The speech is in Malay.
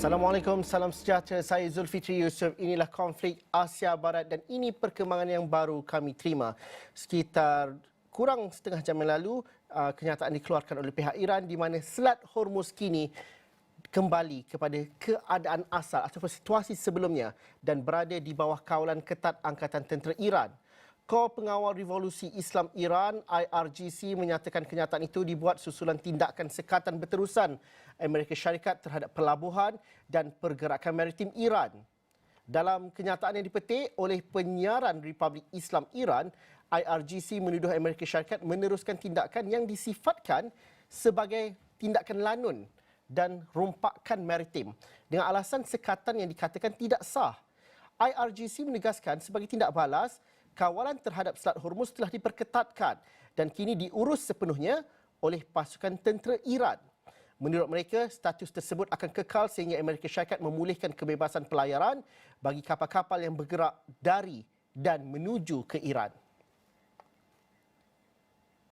Assalamualaikum, salam sejahtera. Saya Zulfitri Yusof. Inilah konflik Asia Barat dan ini perkembangan yang baru kami terima. Sekitar kurang setengah jam yang lalu, kenyataan dikeluarkan oleh pihak Iran di mana Selat Hormuz kini kembali kepada keadaan asal ataupun situasi sebelumnya dan berada di bawah kawalan ketat Angkatan Tentera Iran. Kor Pengawal Revolusi Islam Iran (IRGC) menyatakan kenyataan itu dibuat susulan tindakan sekatan berterusan Amerika Syarikat terhadap pelabuhan dan pergerakan maritim Iran. Dalam kenyataan yang dipetik oleh penyiaran Republik Islam Iran, IRGC menuduh Amerika Syarikat meneruskan tindakan yang disifatkan sebagai tindakan lanun dan rompakan maritim dengan alasan sekatan yang dikatakan tidak sah. IRGC menegaskan sebagai tindak balas, kawalan terhadap Selat Hormuz telah diperketatkan dan kini diurus sepenuhnya oleh pasukan tentera Iran. Menurut mereka, status tersebut akan kekal sehingga Amerika Syarikat memulihkan kebebasan pelayaran bagi kapal-kapal yang bergerak dari dan menuju ke Iran.